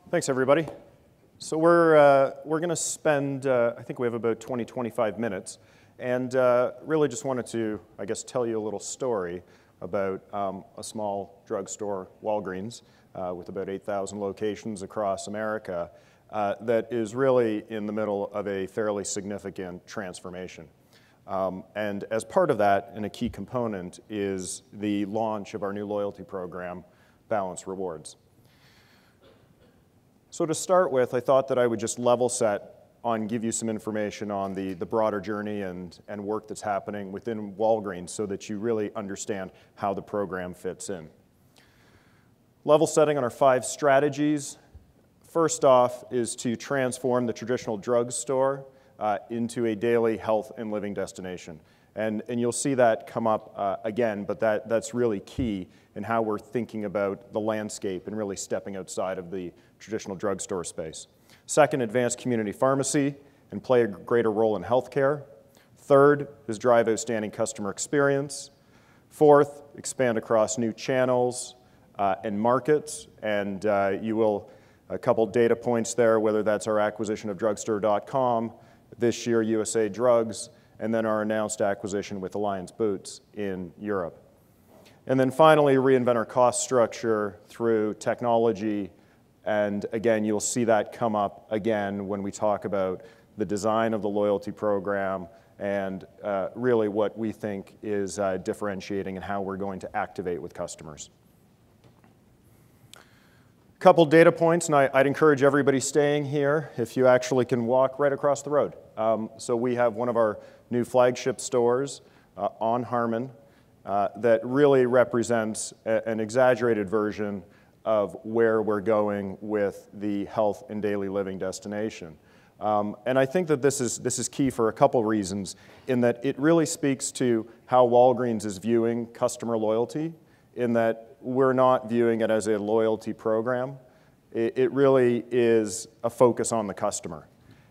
Thanks, everybody. So we're going to spend, I think we have about 25 minutes, and really just wanted to, I guess, tell you a little story about a small drugstore, Walgreens, with about 8,000 locations across America, that is really in the middle of a fairly significant transformation. And as part of that, and a key component, is the launch of our new loyalty program, Balance Rewards. So to start with, I thought that I would just level set on, give you some information on the broader journey and work that's happening within Walgreens so that you really understand how the program fits in. Level setting on our 5 strategies. First off is to transform the traditional drugstore into a daily health and living destination. And you'll see that come up again, but that's really key in how we're thinking about the landscape and really stepping outside of the traditional drugstore space. Second, advance community pharmacy and play a greater role in healthcare. Third is drive outstanding customer experience. Fourth, expand across new channels and markets. And you will, a couple data points there, whether that's our acquisition of drugstore.com, this year USA Drugs, and then our announced acquisition with Alliance Boots in Europe. And then finally, reinvent our cost structure through technology. And again, you'll see that come up again when we talk about the design of the loyalty program and really what we think is differentiating and how we're going to activate with customers. A couple data points, and I'd encourage everybody staying here if you actually can walk right across the road. So we have one of our new flagship stores on Harmon that really represents an exaggerated version of where we're going with the health and daily living destination. And I think that this is key for a couple reasons, in that it really speaks to how Walgreens is viewing customer loyalty, in that we're not viewing it as a loyalty program. It really is a focus on the customer.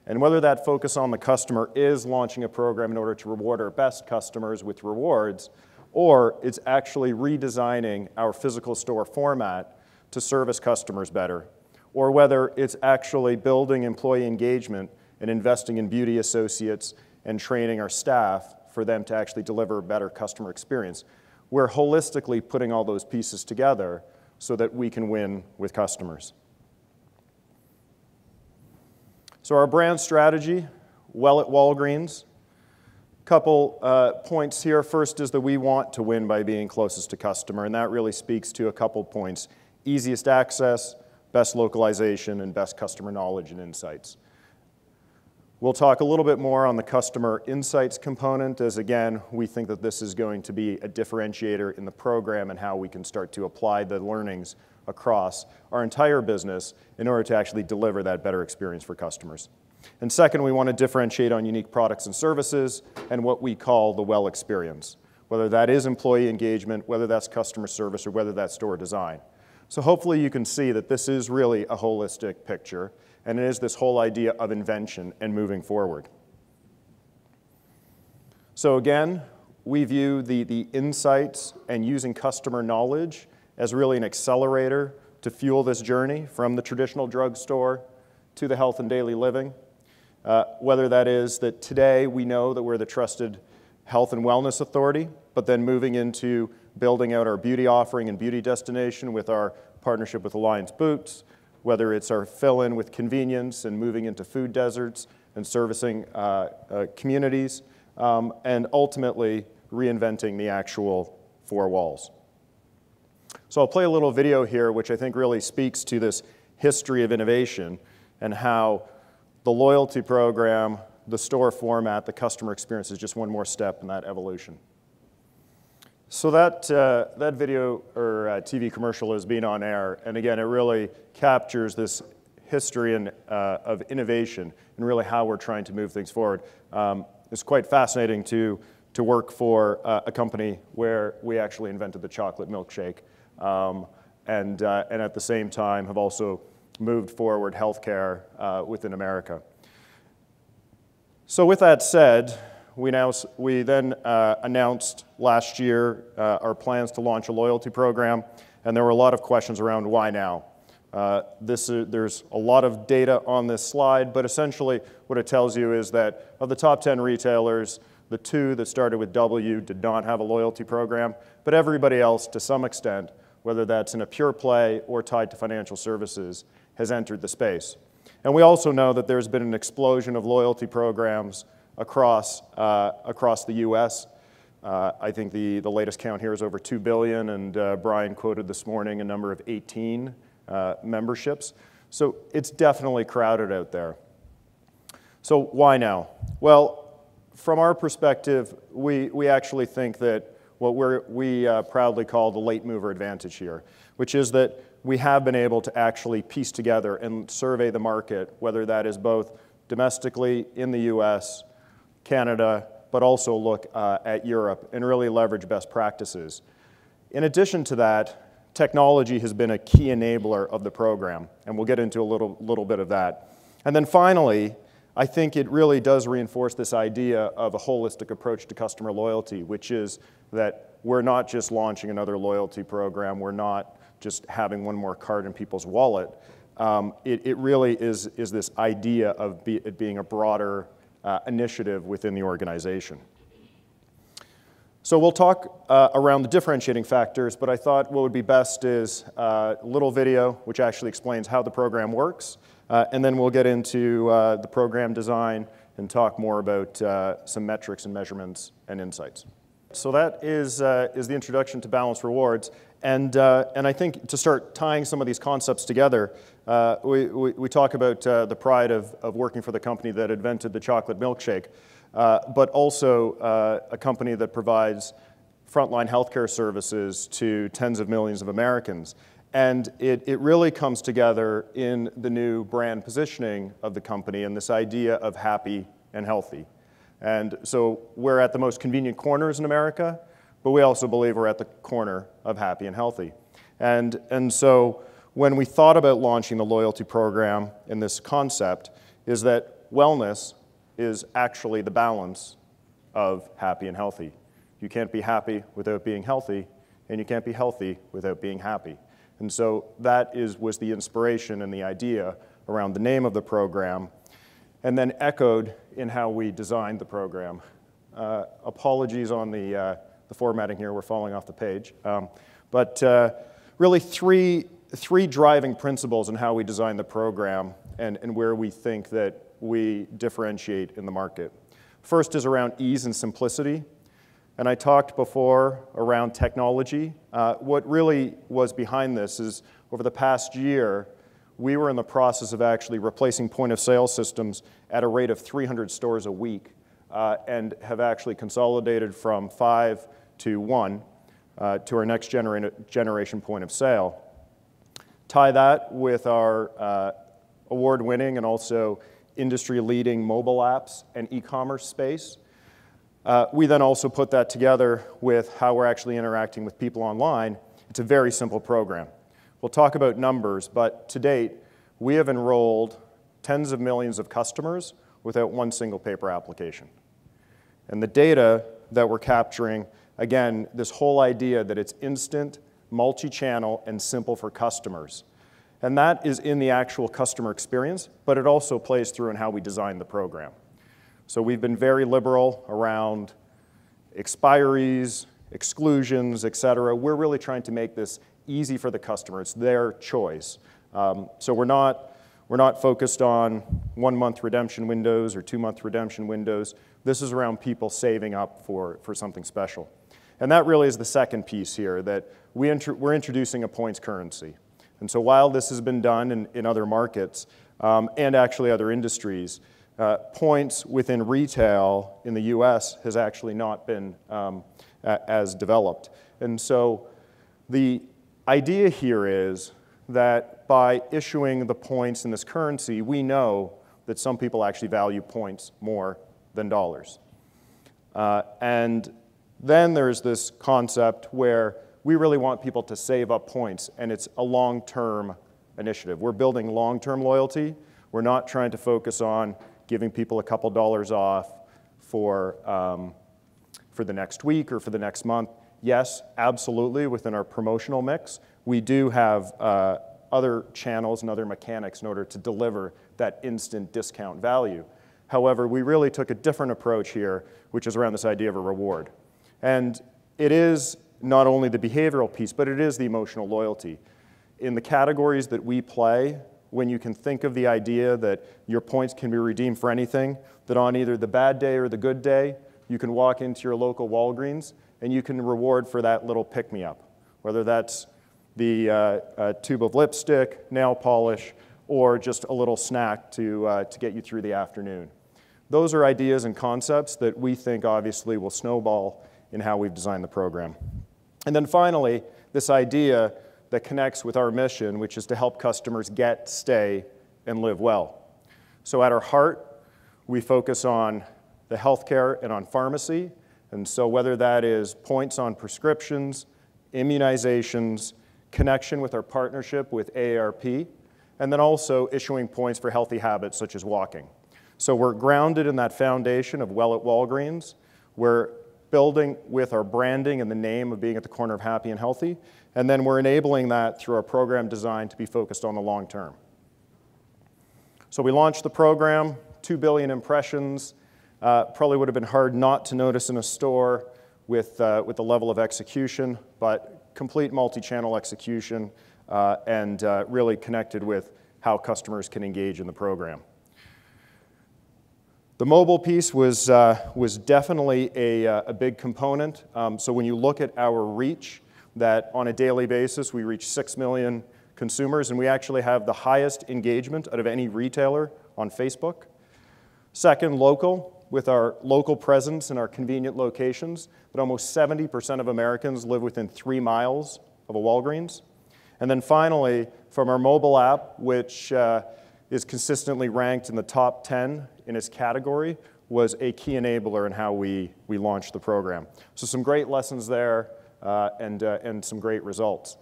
And whether that focus on the customer is launching a program in order to reward our best customers with rewards, or it's actually redesigning our physical store format to service customers better, or whether it's actually building employee engagement and investing in beauty associates and training our staff for them to actually deliver a better customer experience. We're holistically putting all those pieces together so that we can win with customers. So our brand strategy, well at Walgreens. Couple points here. First is that we want to win by being closest to customer, and that really speaks to a couple points. Easiest access, best localization, and best customer knowledge and insights. We'll talk a little bit more on the customer insights component, as again, we think that this is going to be a differentiator in the program and how we can start to apply the learnings across our entire business in order to actually deliver that better experience for customers. And second, we want to differentiate on unique products and services and what we call the well experience, whether that is employee engagement, whether that's customer service, or whether that's store design. So hopefully you can see that this is really a holistic picture, and it is this whole idea of invention and moving forward. So again, we view the insights and using customer knowledge as really an accelerator to fuel this journey from the traditional drugstore to the health and daily living. Whether that is that today we know that we're the trusted health and wellness authority, but then moving into building out our beauty offering and beauty destination with our partnership with Alliance Boots, whether it's our fill-in with convenience and moving into food deserts and servicing communities, and ultimately reinventing the actual 4 walls. So I'll play a little video here which I think really speaks to this history of innovation and how the loyalty program, the store format, the customer experience is just one more step in that evolution. So that video or TV commercial has been on air, and again, it really captures this history of innovation and really how we're trying to move things forward. It's quite fascinating to work for a company where we actually invented the chocolate milkshake, and at the same time have also moved forward healthcare within America. So with that said, we then announced last year our plans to launch a loyalty program, and there were a lot of questions around why now. There's a lot of data on this slide, but essentially what it tells you is that of the top 10 retailers, the 2 that started with W did not have a loyalty program, but everybody else, to some extent, whether that's in a pure play or tied to financial services, has entered the space. And we also know that there's been an explosion of loyalty programs across the US. I think the latest count here is over 2 billion, and Brian quoted this morning a number of 18 memberships. So it's definitely crowded out there. So why now? Well, from our perspective, we actually think that what we proudly call the late mover advantage here, which is that we have been able to actually piece together and survey the market, whether that is both domestically in the US, Canada, but also look at Europe and really leverage best practices. In addition to that, technology has been a key enabler of the program, and we'll get into a little bit of that. And then finally, I think it really does reinforce this idea of a holistic approach to customer loyalty, which is that we're not just launching another loyalty program, we're not just having one more card in people's wallet. It really is this idea of it being a broader initiative within the organization. So we'll talk around the differentiating factors, but I thought what would be best is a little video which actually explains how the program works, and then we'll get into the program design and talk more about some metrics and measurements and insights. So that is the introduction to Balanced Rewards. And I think to start tying some of these concepts together, we talk about the pride of working for the company that invented the chocolate milkshake, but also a company that provides frontline healthcare services to tens of millions of Americans. And it really comes together in the new brand positioning of the company and this idea of happy and healthy. And so we're at the most convenient corners in America, but we also believe we're at the corner of happy and healthy. And so when we thought about launching the loyalty program in this concept is that wellness is actually the balance of happy and healthy. You can't be happy without being healthy, and you can't be healthy without being happy. And so that was the inspiration and the idea around the name of the program, and then echoed in how we designed the program. Apologies on the formatting here, we're falling off the page. But really three driving principles in how we design the program and where we think that we differentiate in the market. First is around ease and simplicity. And I talked before around technology. What really was behind this is over the past year, we were in the process of actually replacing point-of-sale systems at a rate of 300 stores a week and have actually consolidated from 5 to 1 to our next generation point of sale. Tie that with our award-winning and also industry-leading mobile apps and e-commerce space. We then also put that together with how we're actually interacting with people online. It's a very simple program. We'll talk about numbers, but to date, we have enrolled tens of millions of customers without one single paper application. And the data that we're capturing, again, this whole idea that it's instant, multi-channel, and simple for customers. And that is in the actual customer experience, but it also plays through in how we design the program. So we've been very liberal around expiries, exclusions, et cetera. We're really trying to make this easy for the customer. It's their choice. So we're not focused on 1-month redemption windows or 2-month redemption windows. This is around people saving up for something special. And that really is the second piece here, that we're introducing a points currency. And so while this has been done in other markets and actually other industries, points within retail in the US has actually not been as developed. And so the idea here is that by issuing the points in this currency, we know that some people actually value points more than dollars. And then there's this concept where we really want people to save up points, and it's a long-term initiative. We're building long-term loyalty. We're not trying to focus on giving people a couple dollars off for the next week or for the next month. Yes, absolutely, within our promotional mix, we do have other channels and other mechanics in order to deliver that instant discount value. However, we really took a different approach here, which is around this idea of a reward. And it is not only the behavioral piece, but it is the emotional loyalty. In the categories that we play, when you can think of the idea that your points can be redeemed for anything, that on either the bad day or the good day, you can walk into your local Walgreens and you can reward for that little pick-me-up, whether that's the tube of lipstick, nail polish, or just a little snack to get you through the afternoon. Those are ideas and concepts that we think obviously will snowball in how we've designed the program. And then finally, this idea that connects with our mission, which is to help customers get, stay, and live well. So at our heart, we focus on the healthcare and on pharmacy. And so whether that is points on prescriptions, immunizations, connection with our partnership with AARP, and then also issuing points for healthy habits such as walking. So we're grounded in that foundation of Well at Walgreens. We're building with our branding and the name of being at the corner of happy and healthy, and then we're enabling that through our program design to be focused on the long term. So we launched the program, 2 billion impressions. Probably would have been hard not to notice in a store with the level of execution, but complete multi-channel execution and really connected with how customers can engage in the program. The mobile piece was definitely a big component. So when you look at our reach, that on a daily basis we reach 6 million consumers, and we actually have the highest engagement out of any retailer on Facebook. Second, local, with our local presence in our convenient locations, that almost 70% of Americans live within 3 miles of a Walgreens. And then finally, from our mobile app, which is consistently ranked in the top 10 in its category, was a key enabler in how we launched the program. So some great lessons there and some great results.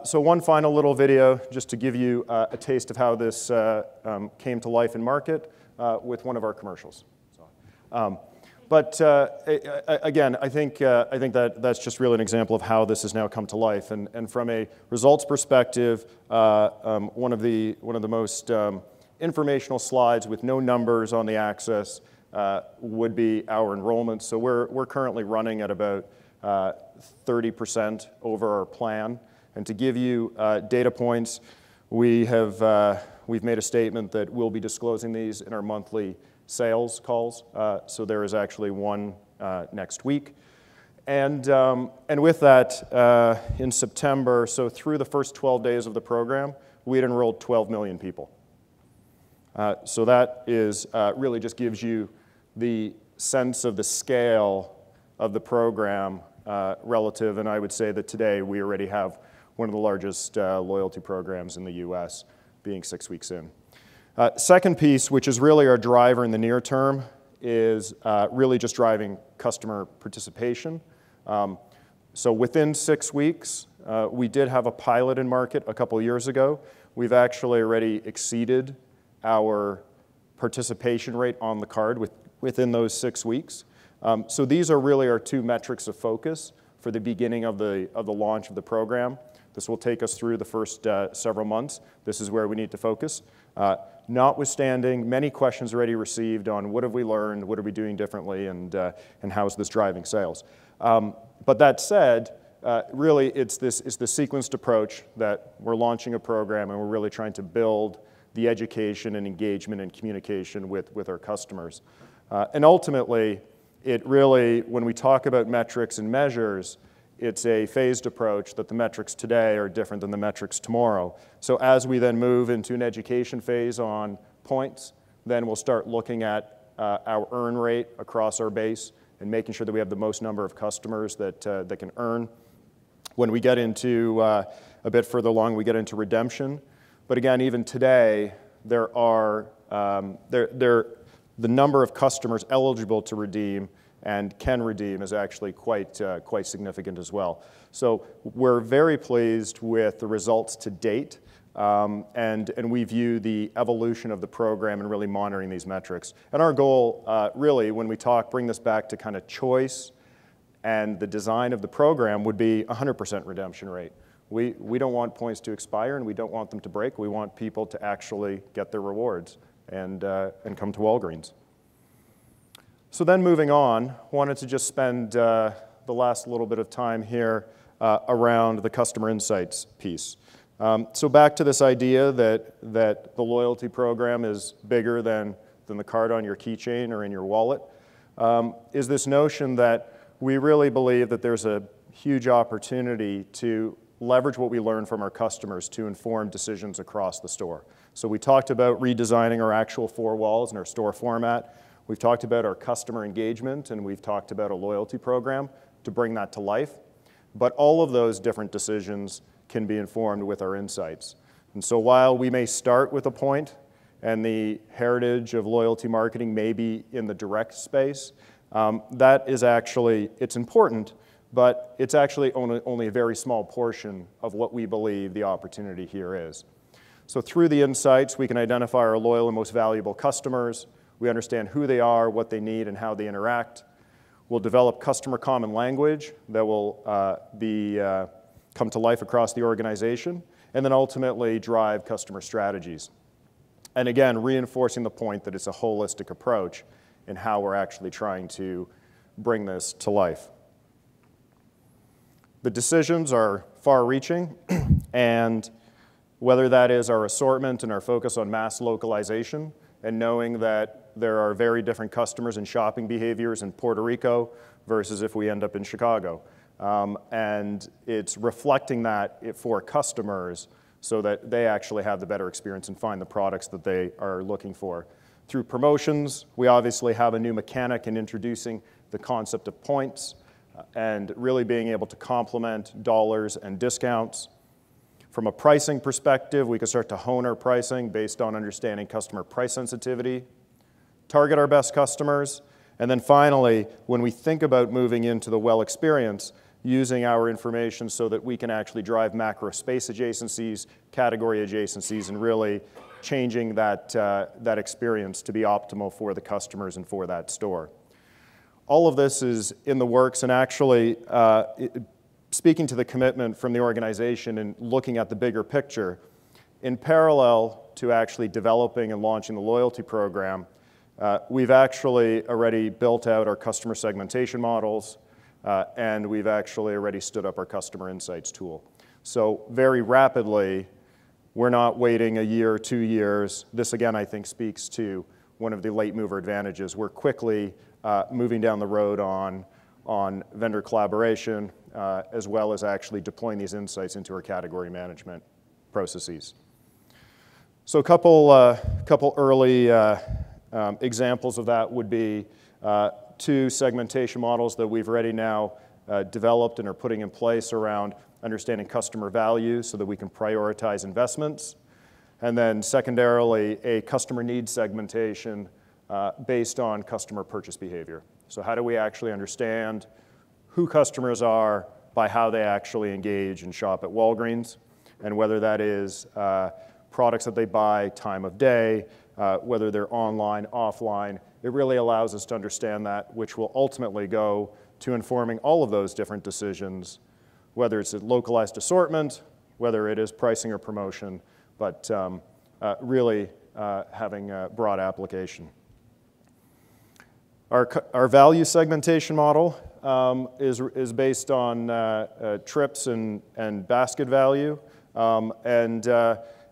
So one final little video just to give you a taste of how this came to life in market with one of our commercials. But again, I think that's just really an example of how this has now come to life. And from a results perspective, one of the most informational slides with no numbers on the axis would be our enrollments. So we're currently running at about 30% over our plan. And to give you data points, we've made a statement that we'll be disclosing these in our monthly sales calls. So there is actually one next week. And with that, in September, so through the first 12 days of the program, we had enrolled 12 million people. So that is really just gives you the sense of the scale of the program relative, and I would say that today we already have one of the largest loyalty programs in the US, being 6 weeks in. Second piece, which is really our driver in the near term, is really just driving customer participation. So within 6 weeks, we did have a pilot in market a couple years ago. We've actually already exceeded our participation rate on the card within those 6 weeks. So these are really our 2 metrics of focus for the beginning of the launch of the program. This will take us through the first several months. This is where we need to focus. Notwithstanding, many questions already received on what have we learned, what are we doing differently, and how is this driving sales. But that said, really it's this sequenced approach that we're launching a program and we're really trying to build the education and engagement and communication with our customers. And ultimately, it really, when we talk about metrics and measures, it's a phased approach that the metrics today are different than the metrics tomorrow. So as we then move into an education phase on points, then we'll start looking at our earn rate across our base and making sure that we have the most number of customers that can earn. When we get into a bit further along, we get into redemption. But again, even today, there are the number of customers eligible to redeem and can redeem is actually quite significant as well. So we're very pleased with the results to date, and we view the evolution of the program and really monitoring these metrics. And our goal, really, when we bring this back to kind of choice and the design of the program, would be 100% redemption rate. We don't want points to expire, and we don't want them to break. We want people to actually get their rewards and come to Walgreens. So then moving on, wanted to just spend the last little bit of time here around the customer insights piece. So back to this idea that the loyalty program is bigger than the card on your keychain or in your wallet, is this notion that we really believe that there's a huge opportunity to leverage what we learn from our customers to inform decisions across the store. So we talked about redesigning our actual four walls and our store format. We've talked about our customer engagement, and we've talked about a loyalty program to bring that to life. But all of those different decisions can be informed with our insights. And so while we may start with a point, and the heritage of loyalty marketing may be in the direct space, that is actually, it's important, but it's actually only a very small portion of what we believe the opportunity here is. So through the insights, we can identify our loyal and most valuable customers. We understand who they are, what they need, and how they interact. We'll develop customer common language that will come to life across the organization, and then ultimately drive customer strategies. And again, reinforcing the point that it's a holistic approach in how we're actually trying to bring this to life. The decisions are far-reaching, and whether that is our assortment and our focus on mass localization, and knowing that there are very different customers and shopping behaviors in Puerto Rico versus if we end up in Chicago. And it's reflecting that for customers so that they actually have the better experience and find the products that they are looking for. Through promotions, we obviously have a new mechanic in introducing the concept of points and really being able to complement dollars and discounts. From a pricing perspective, we can start to hone our pricing based on understanding customer price sensitivity, target our best customers, and then finally, when we think about moving into the well experience, using our information so that we can actually drive macro space adjacencies, category adjacencies, and really changing that experience to be optimal for the customers and for that store. All of this is in the works, and actually speaking to the commitment from the organization and looking at the bigger picture, in parallel to actually developing and launching the loyalty program, we've actually already built out our customer segmentation models, and we've actually already stood up our customer insights tool. So very rapidly, we're not waiting a year or 2 years. This, again, I think speaks to one of the late mover advantages. We're quickly moving down the road on vendor collaboration, as well as actually deploying these insights into our category management processes. So a couple early examples of that would be 2 segmentation models that we've already now developed and are putting in place around understanding customer value so that we can prioritize investments. And then secondarily, a customer needs segmentation based on customer purchase behavior. So how do we actually understand who customers are by how they actually engage and shop at Walgreens, and whether that is products that they buy, time of day, whether they're online, offline. It really allows us to understand that, which will ultimately go to informing all of those different decisions, whether it's a localized assortment, whether it is pricing or promotion, but really having a broad application. Our value segmentation model is based on trips and basket value,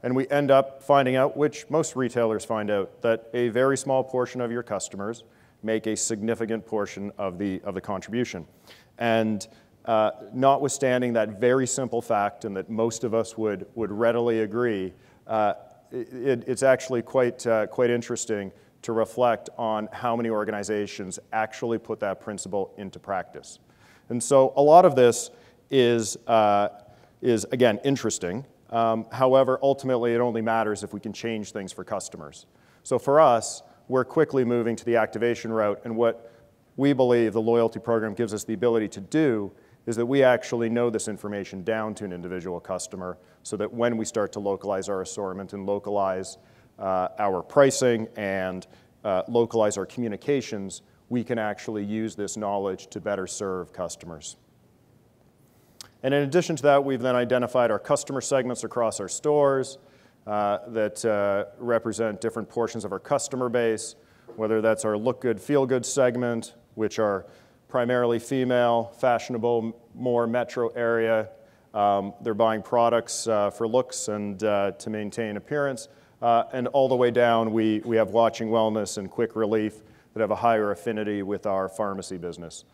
and we end up finding out, which most retailers find out, that a very small portion of your customers make a significant portion of the contribution. And notwithstanding that very simple fact, and that most of us would readily agree, it's actually quite interesting to reflect on how many organizations actually put that principle into practice. And so a lot of this is again, interesting. However, ultimately, it only matters if we can change things for customers. So for us, we're quickly moving to the activation route, and what we believe the loyalty program gives us the ability to do is that we actually know this information down to an individual customer, so that when we start to localize our assortment and localize our pricing and localize our communications, we can actually use this knowledge to better serve customers. And in addition to that, we've then identified our customer segments across our stores that represent different portions of our customer base, whether that's our look good, feel good segment, which are primarily female, fashionable, more metro area. They're buying products for looks and to maintain appearance. And all the way down, we have watching wellness and quick relief that have a higher affinity with our pharmacy business.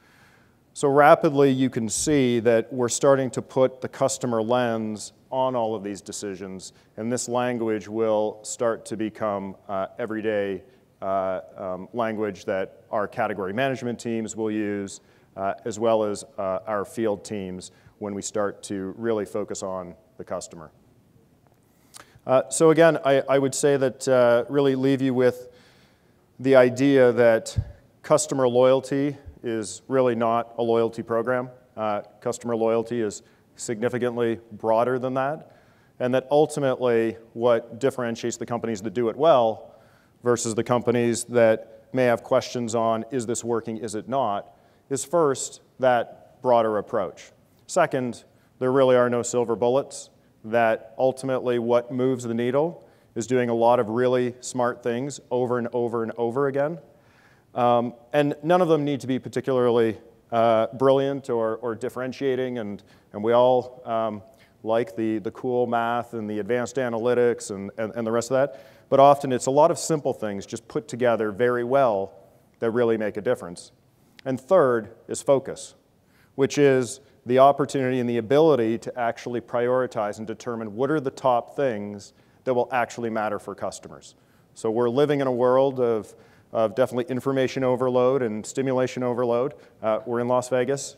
So rapidly, you can see that we're starting to put the customer lens on all of these decisions, and this language will start to become everyday language that our category management teams will use, as well as our field teams when we start to really focus on the customer. So again, I would say that really leave you with the idea that customer loyalty is really not a loyalty program. Customer loyalty is significantly broader than that, and that ultimately what differentiates the companies that do it well versus the companies that may have questions on, is this working, is it not, is first, that broader approach. Second, there really are no silver bullets, that ultimately what moves the needle is doing a lot of really smart things over and over and over again. And none of them need to be particularly brilliant or differentiating, and we all like the cool math and the advanced analytics and the rest of that. But often it's a lot of simple things just put together very well that really make a difference. And third is focus, which is the opportunity and the ability to actually prioritize and determine what are the top things that will actually matter for customers. So we're living in a world of definitely information overload and stimulation overload. We're in Las Vegas,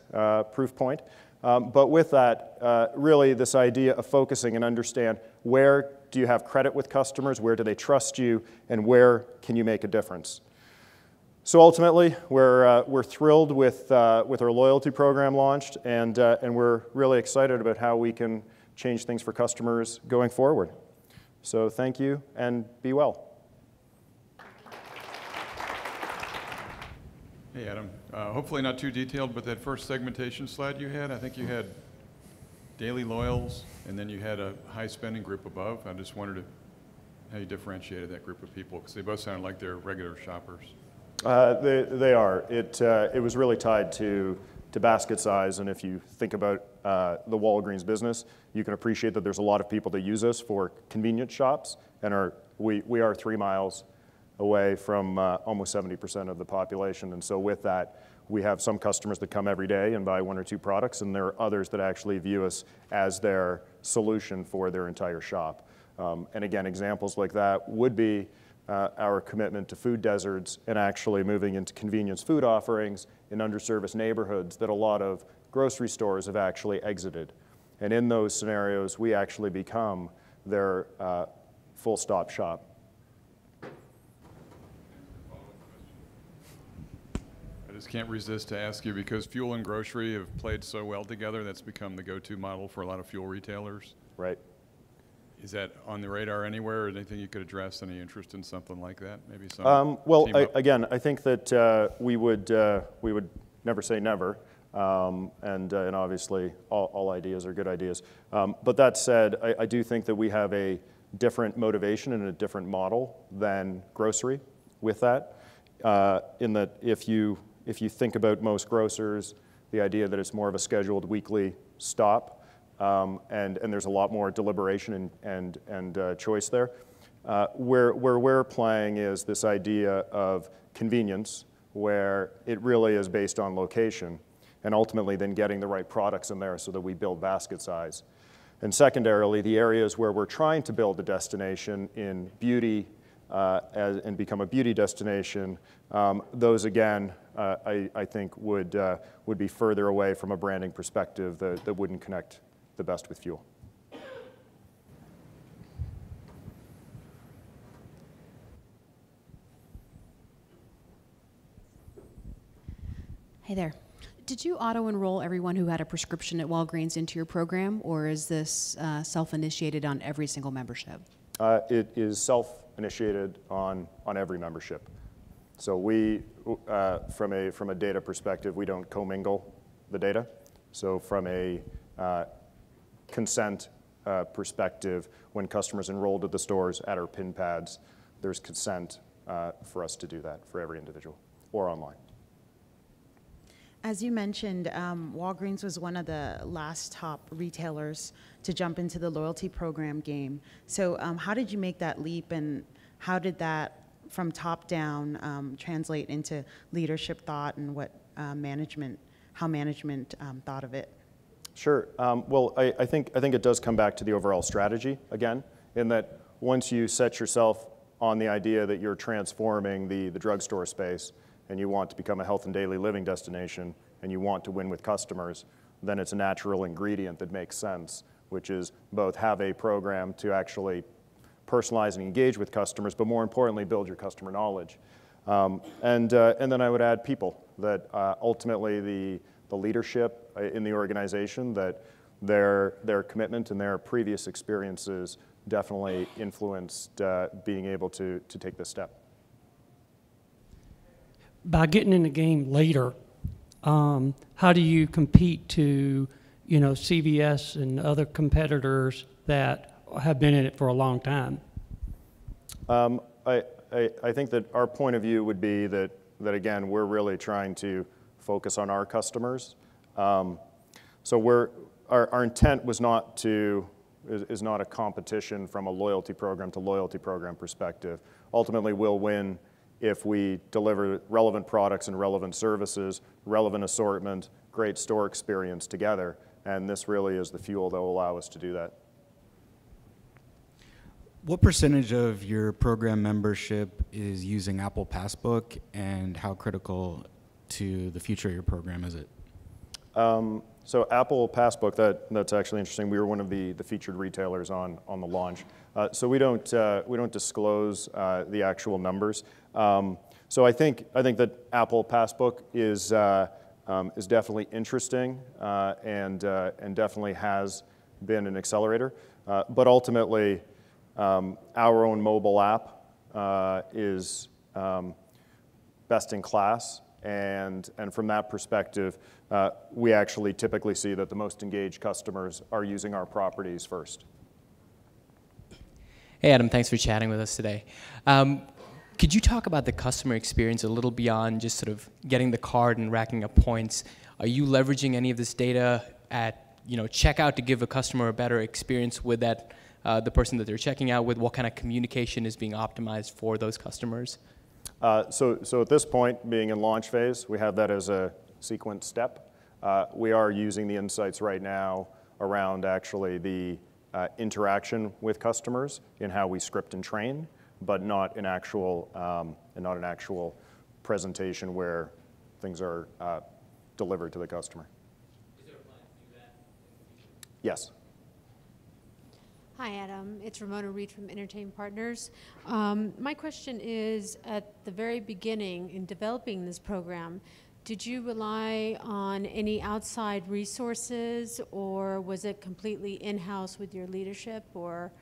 proof point. But with that, really this idea of focusing and understand where do you have credit with customers, where do they trust you, and where can you make a difference. So ultimately, we're thrilled with our loyalty program launched, and we're really excited about how we can change things for customers going forward. So thank you, and be well. Hey, Adam. Hopefully not too detailed, but that first segmentation slide you had, I think you had daily loyals, and then you had a high spending group above. I just wondered how you differentiated that group of people, because they both sounded like they're regular shoppers. They are. It was really tied to basket size, and if you think about the Walgreens business, you can appreciate that there's a lot of people that use us for convenience shops, and we are 3 miles away from almost 70% of the population. And so with that, we have some customers that come every day and buy 1 or 2 products, and there are others that actually view us as their solution for their entire shop. And again, examples like that would be our commitment to food deserts and actually moving into convenience food offerings in underserviced neighborhoods that a lot of grocery stores have actually exited. And in those scenarios, we actually become their full-stop shop. I just can't resist to ask you, because fuel and grocery have played so well together, that's become the go-to model for a lot of fuel retailers. Right. Is that on the radar anywhere, or anything you could address? Any interest in something like that? Maybe some well, again, I think that we would never say never, and obviously all ideas are good ideas. But that said, I do think that we have a different motivation and a different model than grocery with that, in that if you think about most grocers, the idea that it's more of a scheduled weekly stop, and there's a lot more deliberation and choice there. Where we're playing is this idea of convenience, where it really is based on location, and ultimately then getting the right products in there so that we build basket size. And secondarily, the areas where we're trying to build a destination in beauty and become a beauty destination, those again, I think would be further away from a branding perspective that wouldn't connect the best with fuel. Hey there. Did you auto-enroll everyone who had a prescription at Walgreens into your program, or is this self-initiated on every single membership? It is self-initiated on every membership. So we, from a data perspective, we don't commingle the data. So from a consent perspective, when customers enrolled at the stores at our PIN pads, there's consent for us to do that for every individual, or online. As you mentioned, Walgreens was one of the last top retailers to jump into the loyalty program game. So how did you make that leap, and how did that, from top down, translate into leadership thought and what how management thought of it? Sure. Well, I think it does come back to the overall strategy again, in that once you set yourself on the idea that you're transforming the drugstore space, and you want to become a health and daily living destination, and you want to win with customers, then it's a natural ingredient that makes sense, which is both have a program to actually personalize and engage with customers, but more importantly, build your customer knowledge. And then I would add people, that ultimately the leadership in the organization, that their commitment and their previous experiences definitely influenced being able to take this step. By getting in the game later, how do you compete to, CVS and other competitors that have been in it for a long time? I think that our point of view would be that again, we're really trying to focus on our customers. So our intent was is not a competition from a loyalty program to loyalty program perspective. Ultimately, we'll win if we deliver relevant products and relevant services, relevant assortment, great store experience together, and this really is the fuel that will allow us to do that. What percentage of your program membership is using Apple Passbook, and how critical to the future of your program is it? So Apple Passbook, that's actually interesting. We were one of the featured retailers on the launch. So we don't disclose the actual numbers. So I think that Apple Passbook is definitely interesting and definitely has been an accelerator. But ultimately, our own mobile app is best in class. And from that perspective, we actually typically see that the most engaged customers are using our properties first. Hey, Adam, thanks for chatting with us today. Could you talk about the customer experience a little beyond just sort of getting the card and racking up points? Are you leveraging any of this data at checkout to give a customer a better experience with that the person that they're checking out with? What kind of communication is being optimized for those customers? So at this point, being in launch phase, we have that as a sequence step. We are using the insights right now around actually the interaction with customers in how we script and train, but not an actual presentation where things are delivered to the customer. Is there a plan to do that in the future? Yes. Hi, Adam. It's Ramona Reed from Entertain Partners. My question is, at the very beginning in developing this program, did you rely on any outside resources, or was it completely in-house with your leadership, or?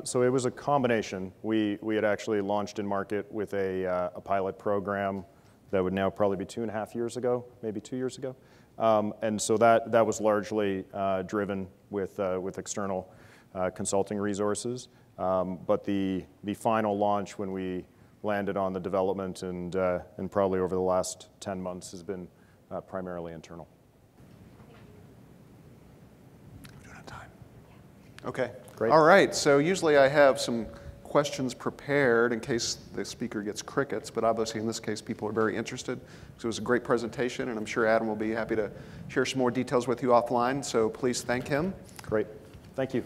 So it was a combination. We had actually launched in market with a pilot program that would now probably be 2.5 years ago, maybe 2 years ago. And so that was largely driven with external consulting resources. But the final launch, when we landed on the development and probably over the last 10 months, has been primarily internal. We're doing on time. Okay. Great. All right. So usually I have some questions prepared in case the speaker gets crickets, but obviously in this case people are very interested. So it was a great presentation, and I'm sure Adam will be happy to share some more details with you offline. So please thank him. Great. Thank you.